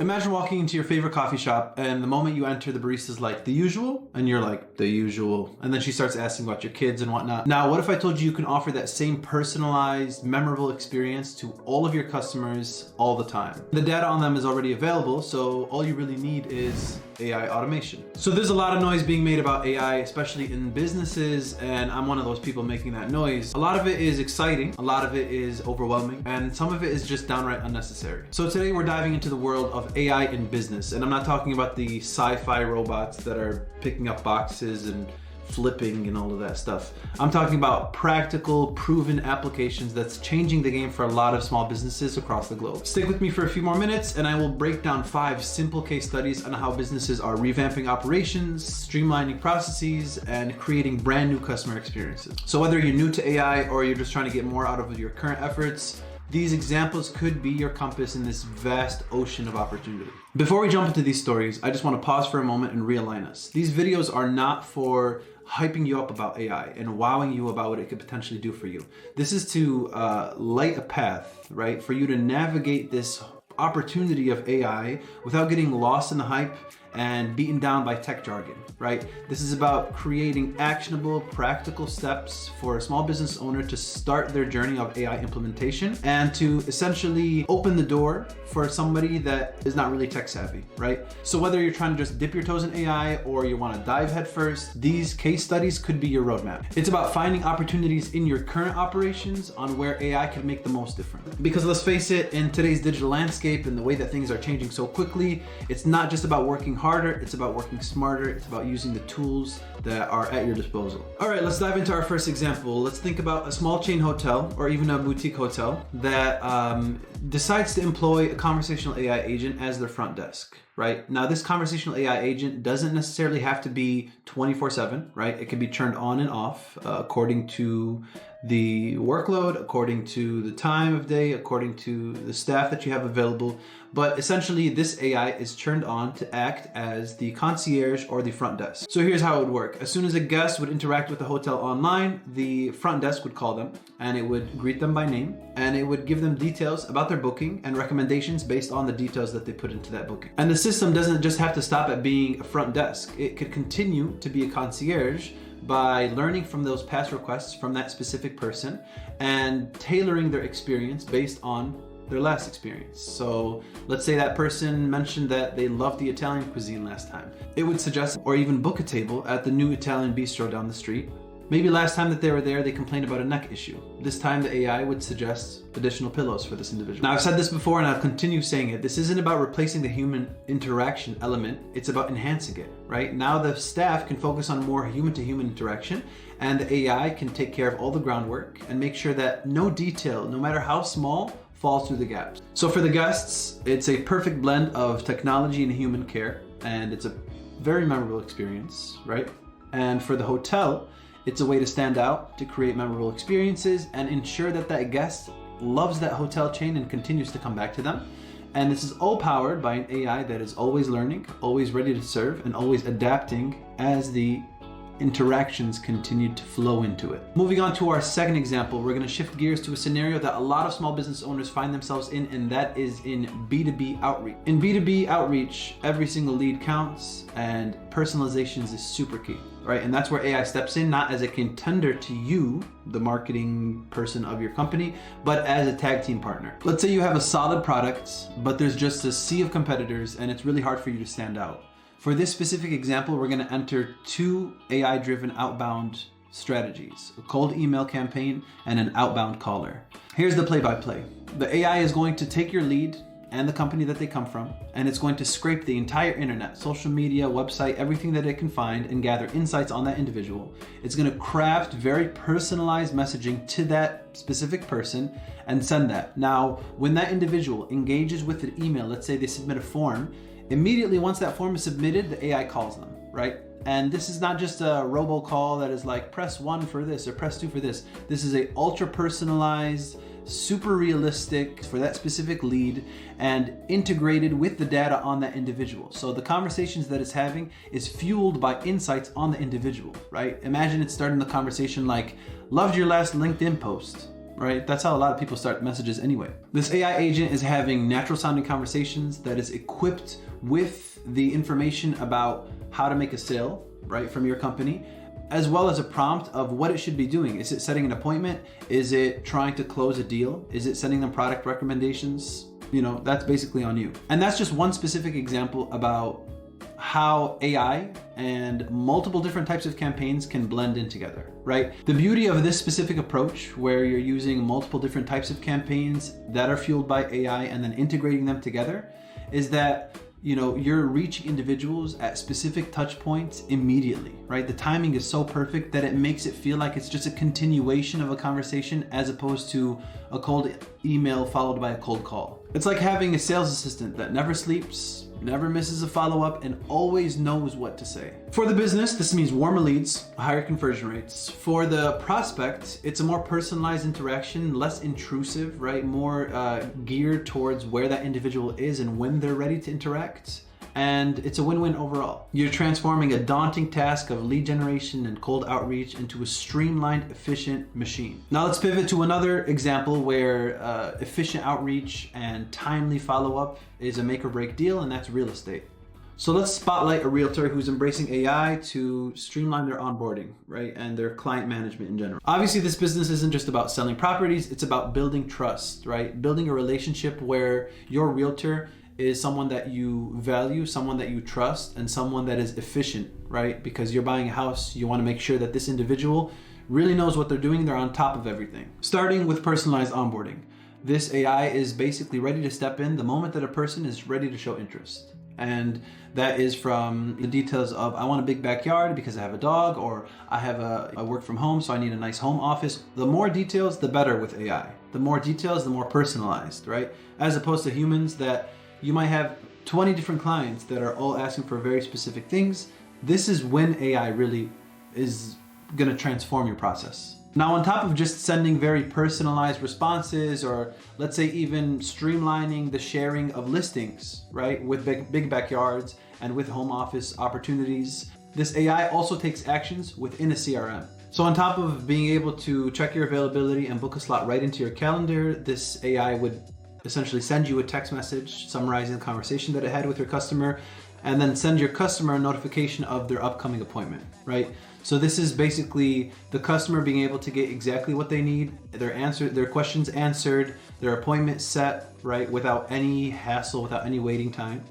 Imagine walking into your favorite coffee shop and the moment you enter, the barista's like, the usual? And you're like, the usual. And then she starts asking about your kids and whatnot. Now, what if I told you can offer that same personalized, memorable experience to all of your customers all the time? The data on them is already available, so all you really need is AI automation. So there's a lot of noise being made about AI, especially in businesses, and I'm one of those people making that noise. A lot of it is exciting, a lot of it is overwhelming, and some of it is just downright unnecessary. So today we're diving into the world of AI in business, and I'm not talking about the sci-fi robots that are picking up boxes and flipping and all of that stuff. I'm talking about practical, proven applications that's changing the game for a lot of small businesses across the globe. Stick with me for a few more minutes and I will break down 5 simple case studies on how businesses are revamping operations, streamlining processes, and creating brand new customer experiences. So whether you're new to AI or you're just trying to get more out of your current efforts, these examples could be your compass in this vast ocean of opportunity. Before we jump into these stories, I just want to pause for a moment and realign us. These videos are not for hyping you up about AI and wowing you about what it could potentially do for you. This is to light a path, right, for you to navigate this opportunity of AI without getting lost in the hype and beaten down by tech jargon, right? This is about creating actionable, practical steps for a small business owner to start their journey of AI implementation and to essentially open the door for somebody that is not really tech savvy, right? So whether you're trying to just dip your toes in AI or you want to dive headfirst, these case studies could be your roadmap. It's about finding opportunities in your current operations on where AI can make the most difference. Because let's face it, in today's digital landscape and the way that things are changing so quickly, it's not just about working harder, it's about working smarter, it's about using the tools that are at your disposal. All right, let's dive into our first example. Let's think about a small chain hotel or even a boutique hotel that decides to employ a conversational AI agent as their front desk, right? Now, this conversational AI agent doesn't necessarily have to be 24/7, right? It can be turned on and off according to the workload, according to the time of day, according to the staff that you have available. But essentially, this AI is turned on to act as the concierge or the front desk. So here's how it would work. As soon as a guest would interact with the hotel online, the front desk would call them and it would greet them by name and it would give them details about their booking and recommendations based on the details that they put into that booking. And the system doesn't just have to stop at being a front desk. It could continue to be a concierge by learning from those past requests from that specific person and tailoring their experience based on their last experience. So let's say that person mentioned that they loved the Italian cuisine last time. It would suggest or even book a table at the new Italian bistro down the street. Maybe last time that they were there, they complained about a neck issue. This time the AI would suggest additional pillows for this individual. Now, I've said this before and I'll continue saying it. This isn't about replacing the human interaction element. It's about enhancing it, right? Now the staff can focus on more human-to-human interaction and the AI can take care of all the groundwork and make sure that no detail, no matter how small, falls through the gaps. So for the guests, it's a perfect blend of technology and human care, and it's a very memorable experience, right? And for the hotel, it's a way to stand out, to create memorable experiences, and ensure that that guest loves that hotel chain and continues to come back to them. And this is all powered by an AI that is always learning, always ready to serve, and always adapting as the interactions continue to flow into it. Moving on to our second example, we're going to shift gears to a scenario that a lot of small business owners find themselves in, and that is in B2B outreach. In B2B outreach, every single lead counts and personalizations is super key, right? And that's where AI steps in, not as a contender to you, the marketing person of your company, but as a tag team partner. Let's say you have a solid product, but there's just a sea of competitors and it's really hard for you to stand out. For this specific example, we're going to enter 2 AI-driven outbound strategies, a cold email campaign and an outbound caller. Here's the play-by-play. The AI is going to take your lead and the company that they come from, and it's going to scrape the entire internet, social media, website, everything that it can find and gather insights on that individual. It's going to craft very personalized messaging to that specific person and send that. Now, when that individual engages with an email, let's say they submit a form, immediately once that form is submitted, the AI calls them, right? And this is not just a robocall that is like press 1 for this or press 2 for this. This is a ultra personalized, super realistic for that specific lead and integrated with the data on that individual. So the conversations that it's having is fueled by insights on the individual, right? Imagine it's starting the conversation like, loved your last LinkedIn post. right? That's how a lot of people start messages anyway. This AI agent is having natural sounding conversations that is equipped with the information about how to make a sale, right, from your company, as well as a prompt of what it should be doing. Is it setting an appointment? Is it trying to close a deal? Is it sending them product recommendations? You know, that's basically on you. And that's just one specific example about how AI and multiple different types of campaigns can blend in together, right? The beauty of this specific approach, where you're using multiple different types of campaigns that are fueled by AI and then integrating them together, is that you're reaching individuals at specific touch points immediately, right? The timing is so perfect that it makes it feel like it's just a continuation of a conversation as opposed to a cold email followed by a cold call. It's like having a sales assistant that never sleeps, never misses a follow-up, and always knows what to say. For the business, this means warmer leads, higher conversion rates. For the prospect, it's a more personalized interaction, less intrusive, right? More geared towards where that individual is and when they're ready to interact. And it's a win-win overall. You're transforming a daunting task of lead generation and cold outreach into a streamlined, efficient machine. Now let's pivot to another example where efficient outreach and timely follow-up is a make or break deal, and that's real estate. So let's spotlight a realtor who's embracing AI to streamline their onboarding, right? And their client management in general. Obviously, this business isn't just about selling properties, it's about building trust, right? Building a relationship where your realtor is someone that you value, someone that you trust, and someone that is efficient, right? Because you're buying a house, you want to make sure that this individual really knows what they're doing, they're on top of everything. Starting with personalized onboarding. This AI is basically ready to step in the moment that a person is ready to show interest. And that is from the details of, I want a big backyard because I have a dog, or I work from home, so I need a nice home office. The more details, the better with AI. The more details, the more personalized, right? As opposed to humans that you might have 20 different clients that are all asking for very specific things. This is when AI really is gonna transform your process. Now, on top of just sending very personalized responses, or let's say even streamlining the sharing of listings, right, with big backyards and with home office opportunities, this AI also takes actions within a CRM. So on top of being able to check your availability and book a slot right into your calendar, this AI would essentially send you a text message summarizing the conversation that it had with your customer, and then send your customer a notification of their upcoming appointment, right? So this is basically the customer being able to get exactly what they need, their questions answered, their appointment set, right, without any hassle, without any waiting time.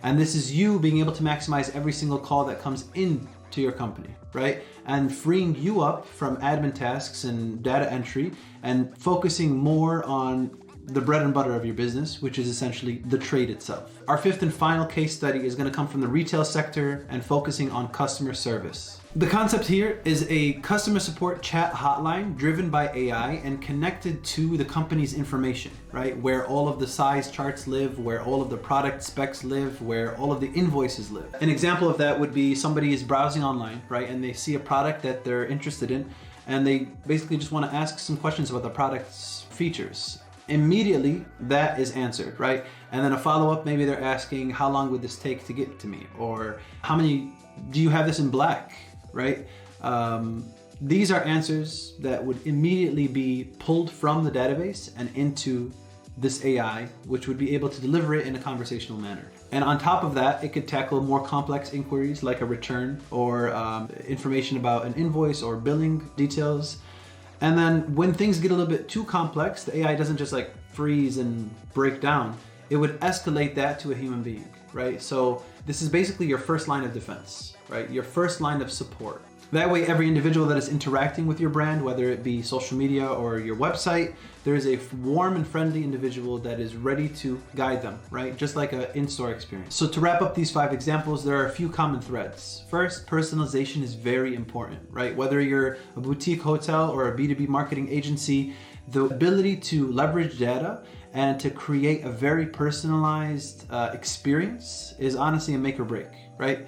And this is you being able to maximize every single call that comes in to your company, right? And freeing you up from admin tasks and data entry and focusing more on the bread and butter of your business, which is essentially the trade itself. Our fifth and final case study is going to come from the retail sector and focusing on customer service. The concept here is a customer support chat hotline driven by AI and connected to the company's information, right? Where all of the size charts live, where all of the product specs live, where all of the invoices live. An example of that would be somebody is browsing online, right? And they see a product that they're interested in, and they basically just want to ask some questions about the product's features. Immediately that is answered, right? And then a follow-up, maybe they're asking, how long would this take to get to me? Or do you have this in black, right? These are answers that would immediately be pulled from the database and into this AI, which would be able to deliver it in a conversational manner. And on top of that, it could tackle more complex inquiries like a return or information about an invoice or billing details. And then when things get a little bit too complex, the AI doesn't just like freeze and break down. It would escalate that to a human being, right? So this is basically your first line of defense, right? Your first line of support. That way, every individual that is interacting with your brand, whether it be social media or your website, there is a warm and friendly individual that is ready to guide them, right? Just like an in-store experience. So to wrap up these 5 examples, there are a few common threads. First, personalization is very important, right? Whether you're a boutique hotel or a B2B marketing agency, the ability to leverage data and to create a very personalized experience is honestly a make or break, right?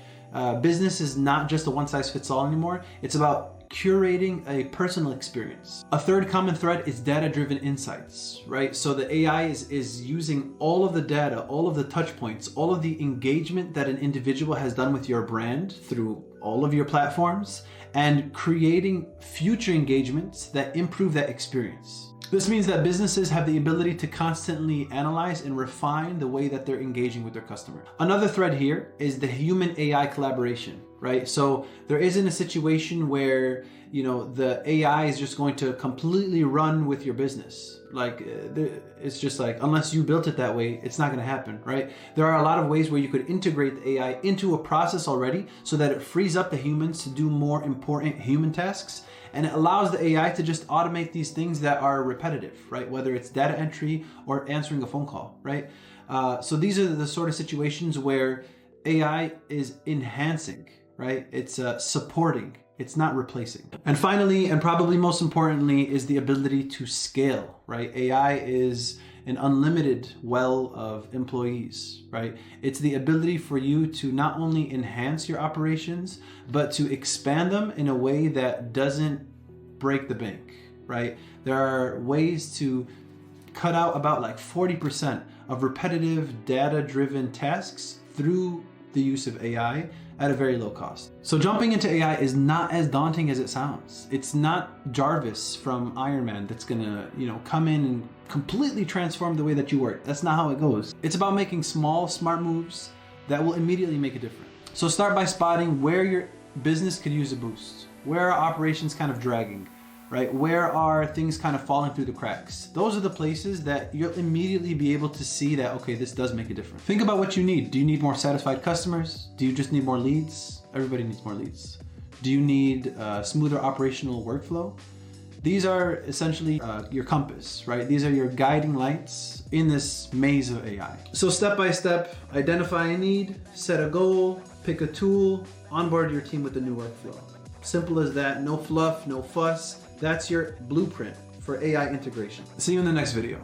Business is not just a one-size-fits-all anymore. It's about curating a personal experience. A third common thread is data-driven insights, right? So the AI is using all of the data, all of the touch points, all of the engagement that an individual has done with your brand through all of your platforms and creating future engagements that improve that experience. This means that businesses have the ability to constantly analyze and refine the way that they're engaging with their customer. Another thread here is the human AI collaboration, right? So there isn't a situation where, you know, the AI is just going to completely run with your business. Like, it's just like, unless you built it that way, it's not going to happen, right? There are a lot of ways where you could integrate the AI into a process already so that it frees up the humans to do more important human tasks. And it allows the AI to just automate these things that are repetitive, right? Whether it's data entry or answering a phone call, right? So these are the sort of situations where AI is enhancing, right? It's supporting. It's not replacing. And finally, and probably most importantly, is the ability to scale, right? AI is an unlimited well of employees, right? It's the ability for you to not only enhance your operations, but to expand them in a way that doesn't break the bank, right? There are ways to cut out about like 40% of repetitive data-driven tasks through the use of AI at a very low cost. So jumping into AI is not as daunting as it sounds. It's not Jarvis from Iron Man that's gonna, you know, come in and completely transform the way that you work. That's not how it goes. It's about making small, smart moves that will immediately make a difference. So start by spotting where your business could use a boost. Where are operations kind of dragging, right? Where are things kind of falling through the cracks? Those are the places that you'll immediately be able to see that, okay, this does make a difference. Think about what you need. Do you need more satisfied customers? Do you just need more leads? Everybody needs more leads. Do you need a smoother operational workflow? These are essentially your compass, right? These are your guiding lights in this maze of AI. So step by step, identify a need, set a goal, pick a tool, onboard your team with the new workflow. Simple as that, no fluff, no fuss. That's your blueprint for AI integration. See you in the next video.